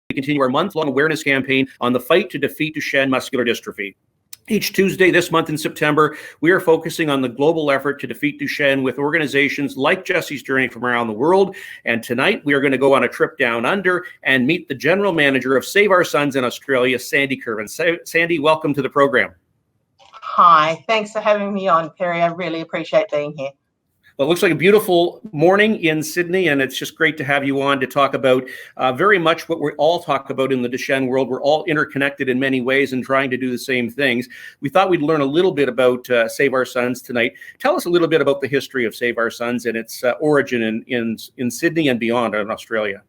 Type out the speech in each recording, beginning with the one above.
we continue our month-long awareness campaign on the fight to defeat Duchenne muscular dystrophy. Each Tuesday this month in September, we are focusing on the global effort to defeat Duchenne with organizations like Jesse's Journey from around the world. And tonight, we are going to go on a trip down under and meet the general manager of Save Our Sons in Australia, Sandy Kervin. Sandy, welcome to the program. Hi, thanks for having me on, Perry. I really appreciate being here. Well, it looks like a beautiful morning in Sydney, and it's just great to have you on to talk about very much what we all talk about in the Duchenne world. We're all interconnected in many ways and trying to do the same things. We thought we'd learn a little bit about Save Our Sons tonight. Tell us a little bit about the history of Save Our Sons and its origin in Sydney and beyond in Australia.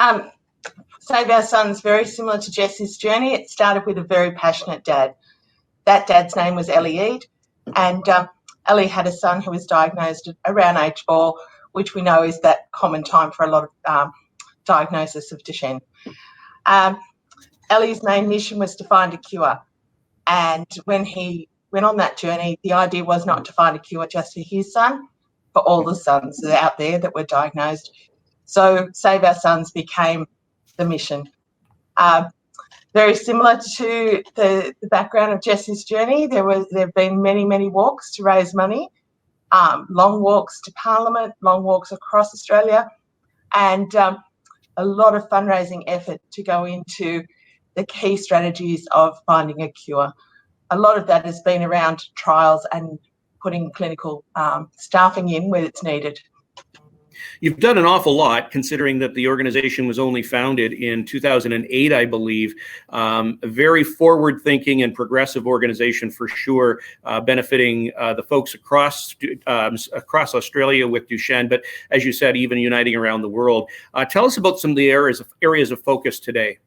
Save Our Sons, very similar to Jesse's Journey. It started with a very passionate dad. That dad's name was Ellie Eade, and Ellie had a son who was diagnosed at around age 4, which we know is that common time for a lot of diagnosis of Duchenne. Ellie's main mission was to find a cure. And when he went on that journey, the idea was not to find a cure just for his son, but all the sons out there that were diagnosed. So Save Our Sons became the mission. Very similar to the background of Jesse's Journey, there have been many, many walks to raise money, long walks to Parliament, long walks across Australia, and a lot of fundraising effort to go into the key strategies of finding a cure. A lot of that has been around trials and putting clinical staffing in where it's needed. You've done an awful lot, considering that the organization was only founded in 2008, I believe. A very forward-thinking and progressive organization for sure, benefiting the folks across Australia with Duchenne, but as you said, even uniting around the world. Tell us about some of the areas of focus today.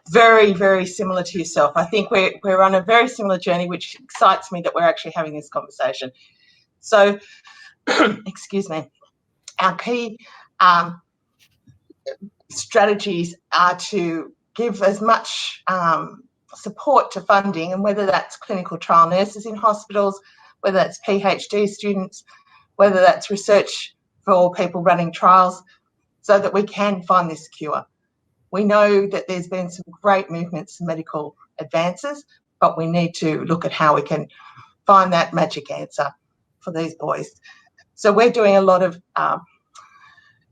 Very, very similar to yourself. I think we're on a very similar journey, which excites me that we're actually having this conversation. So, excuse me, our key strategies are to give as much support to funding, and whether that's clinical trial nurses in hospitals, whether that's PhD students, whether that's research for people running trials, so that we can find this cure. We know that there's been some great movements in medical advances, but we need to look at how we can find that magic answer for these boys. So we're doing a lot of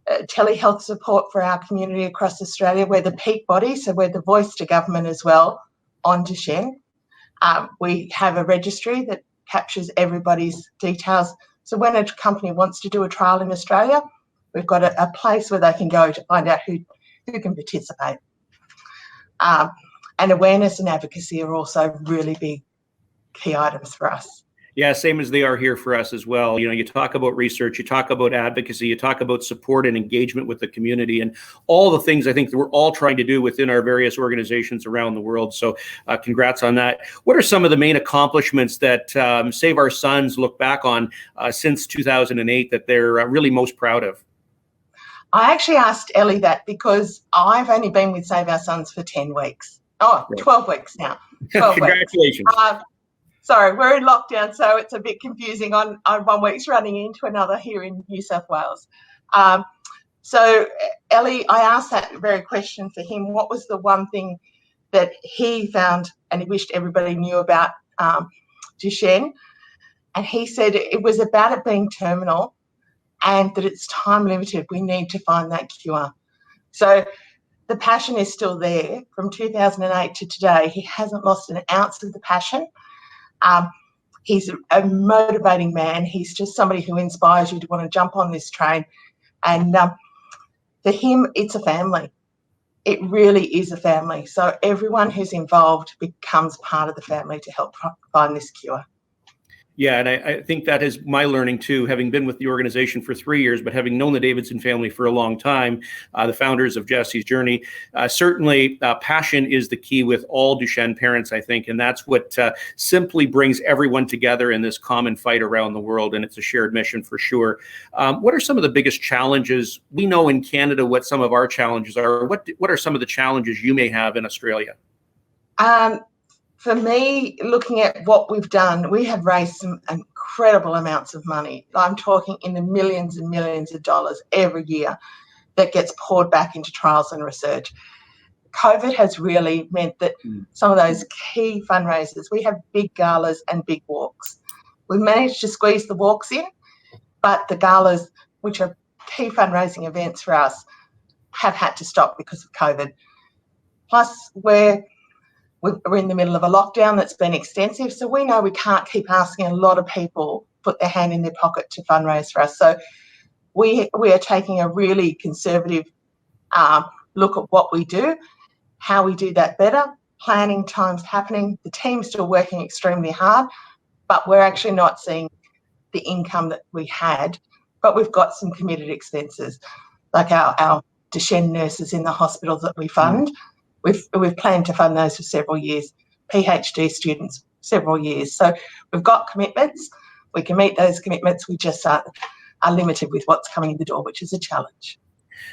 telehealth support for our community across Australia. We're the peak body, so we're the voice to government as well on Duchenne. We have a registry that captures everybody's details. So when a company wants to do a trial in Australia, we've got a place where they can go to find out who can participate. And awareness and advocacy are also really big key items for us. Yeah, same as they are here for us as well. You know, you talk about research, you talk about advocacy, you talk about support and engagement with the community, and all the things I think that we're all trying to do within our various organizations around the world. So congrats on that. What are some of the main accomplishments that Save Our Sons look back on since 2008 that they're really most proud of? I actually asked Ellie that because I've only been with Save Our Sons for 10 weeks. Oh, 12 weeks now. 12 Congratulations. Weeks. Sorry, we're in lockdown, so it's a bit confusing on 1 week's running into another here in New South Wales. So, Ellie, I asked that very question for him. What was the one thing that he found and he wished everybody knew about Duchenne? And he said it was about it being terminal and that it's time limited. We need to find that cure. So the passion is still there from 2008 to today. He hasn't lost an ounce of the passion. He's a motivating man. He's just somebody who inspires you to want to jump on this train. And for him, it's a family. It really is a family. So everyone who's involved becomes part of the family to help find this cure. Yeah, and I think that is my learning too, having been with the organization for 3 years, but having known the Davidson family for a long time, the founders of Jesse's Journey. Certainly, passion is the key with all Duchenne parents, I think, and that's what simply brings everyone together in this common fight around the world, and it's a shared mission for sure. What are some of the biggest challenges? We know in Canada what some of our challenges are. What are some of the challenges you may have in Australia? For me, looking at what we've done, we have raised some incredible amounts of money. I'm talking in the millions and millions of dollars every year that gets poured back into trials and research. COVID has really meant that some of those key fundraisers, we have big galas and big walks. We've managed to squeeze the walks in, but the galas, which are key fundraising events for us, have had to stop because of COVID. Plus, we're in the middle of a lockdown that's been extensive, so we know we can't keep asking a lot of people put their hand in their pocket to fundraise for us. So we are taking a really conservative look at what we do, how we do that better. Planning time's happening. The team's still working extremely hard, but we're actually not seeing the income that we had, but we've got some committed expenses, like our Duchenne nurses in the hospitals that we fund. We've planned to fund those for several years, PhD students, several years. So we've got commitments. We can meet those commitments. We just are limited with what's coming in the door, which is a challenge.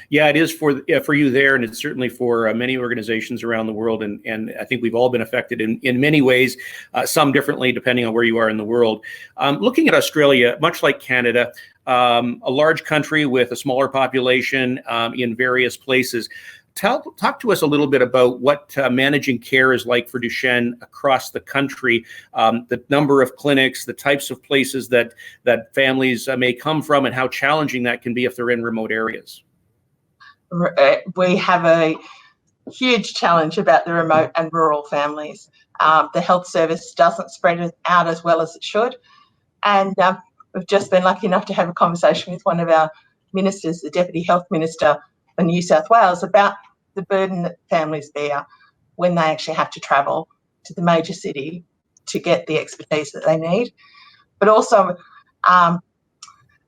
Yeah, it is for you there, and it's certainly for many organizations around the world. And I think we've all been affected in many ways, some differently depending on where you are in the world. Looking at Australia, much like Canada, a large country with a smaller population in various places. Talk to us a little bit about what managing care is like for Duchenne across the country, the number of clinics, the types of places that families may come from, and how challenging that can be if they're in remote areas. We have a huge challenge about the remote and rural families. The health service doesn't spread out as well as it should. And we've just been lucky enough to have a conversation with one of our ministers, the Deputy Health Minister for New South Wales, about the burden that families bear when they actually have to travel to the major city to get the expertise that they need. But also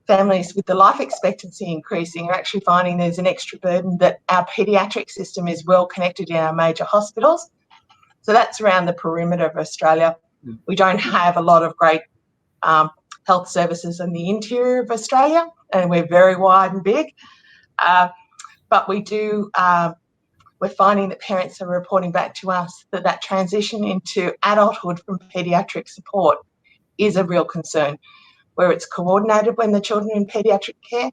families with the life expectancy increasing are actually finding there's an extra burden that our paediatric system is well connected in our major hospitals. So that's around the perimeter of Australia. We don't have a lot of great health services in the interior of Australia, and we're very wide and big. But we do, we're finding that parents are reporting back to us that transition into adulthood from paediatric support is a real concern. Where it's coordinated when the children are in paediatric care,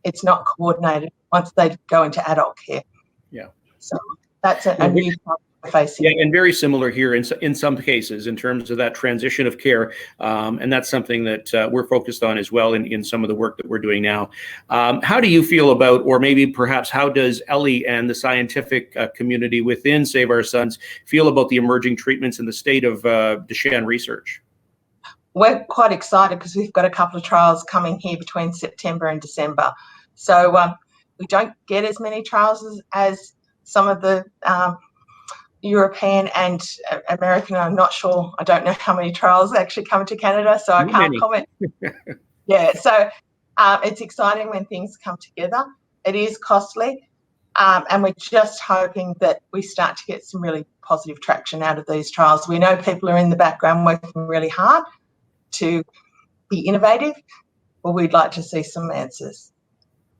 it's not coordinated once they go into adult care. Yeah. So that's a new problem we're facing. Yeah, and very similar here in some cases in terms of that transition of care, and that's something that we're focused on as well in some of the work that we're doing now. How do you feel about, or maybe perhaps how does Ellie and the scientific community within Save Our Sons feel about the emerging treatments and the state of Duchenne research? We're quite excited because we've got a couple of trials coming here between September and December. So we don't get as many trials as some of the European and American. I'm not sure. I don't know how many trials actually come to Canada, so I can't comment. Yeah, so it's exciting when things come together. It is costly, and we're just hoping that we start to get some really positive traction out of these trials. We know people are in the background working really hard to be innovative, but we'd like to see some answers.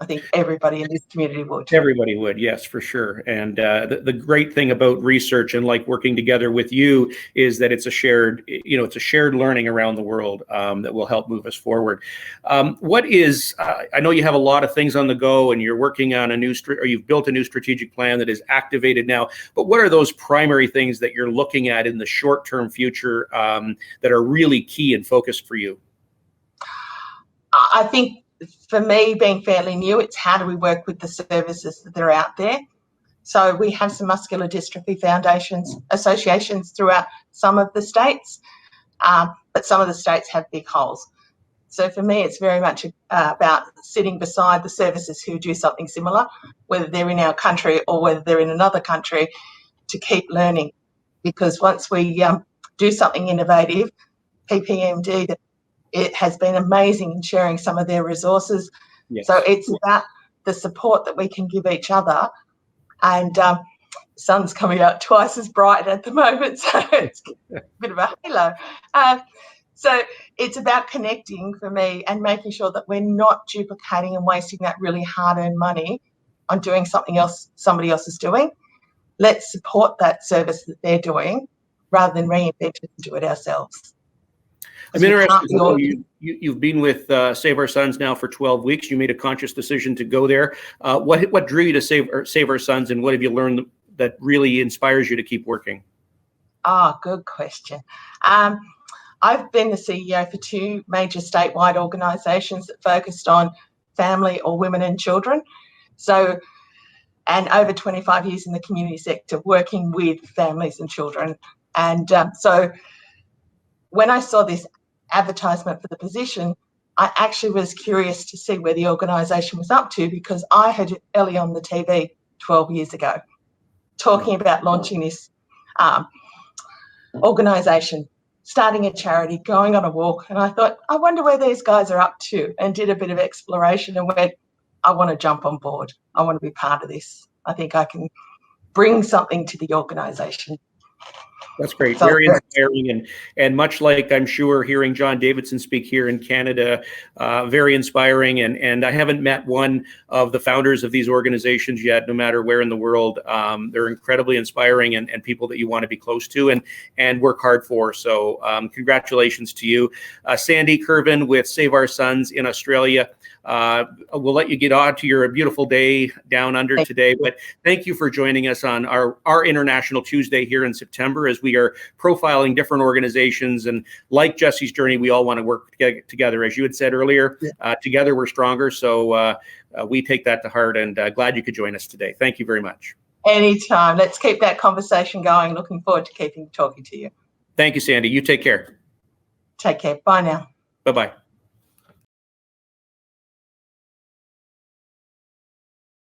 I think everybody in this community would. Everybody would, yes, for sure. And the great thing about research and like working together with you is that it's a shared, it's a shared learning around the world that will help move us forward. What is? I know you have a lot of things on the go, and you're working on you've built a new strategic plan that is activated now. But what are those primary things that you're looking at in the short-term future that are really key and focused for you? I think, for me, being fairly new, it's how do we work with the services that are out there. So we have some muscular dystrophy associations throughout some of the states, but some of the states have big holes. So for me, it's very much about sitting beside the services who do something similar, whether they're in our country or whether they're in another country, to keep learning. Because once we do something innovative, PPMD, it has been amazing in sharing some of their resources. Yes. So it's about the support that we can give each other. And sun's coming out twice as bright at the moment, so it's a bit of a halo. So it's about connecting for me and making sure that we're not duplicating and wasting that really hard-earned money on doing something else somebody else is doing. Let's support that service that they're doing rather than reinvent it and do it ourselves. I'm interested. So you've been with Save Our Sons now for 12 weeks. You made a conscious decision to go there. What drew you to Save Our Sons, and what have you learned that really inspires you to keep working? Good question. I've been the CEO for 2 major statewide organisations that focused on family or women and children. So, and over 25 years in the community sector working with families and children. And so when I saw this advertisement for the position, I actually was curious to see where the organisation was up to, because I had Ellie on the TV 12 years ago talking about launching this organisation, starting a charity, going on a walk. And I thought, I wonder where these guys are up to, and did a bit of exploration and went, I want to jump on board. I want to be part of this. I think I can bring something to the organisation. That's great. Very inspiring, and much like I'm sure hearing John Davidson speak here in Canada, very inspiring. And I haven't met one of the founders of these organizations yet, no matter where in the world. They're incredibly inspiring, and people that you want to be close to and work hard for. So congratulations to you. Sandy Kervin with Save Our Sons in Australia. We'll let you get on to your beautiful day down under today, but thank you for joining us on our International Tuesday here in September, as we are profiling different organizations. And like Jesse's journey, we all want to work together. As you had said earlier, together we're stronger. So we take that to heart, and glad you could join us today. Thank you very much. Anytime. Let's keep that talking going. Looking forward to talking to you. Thank you, Sandy. You take care. Take care. Bye now. Bye-bye.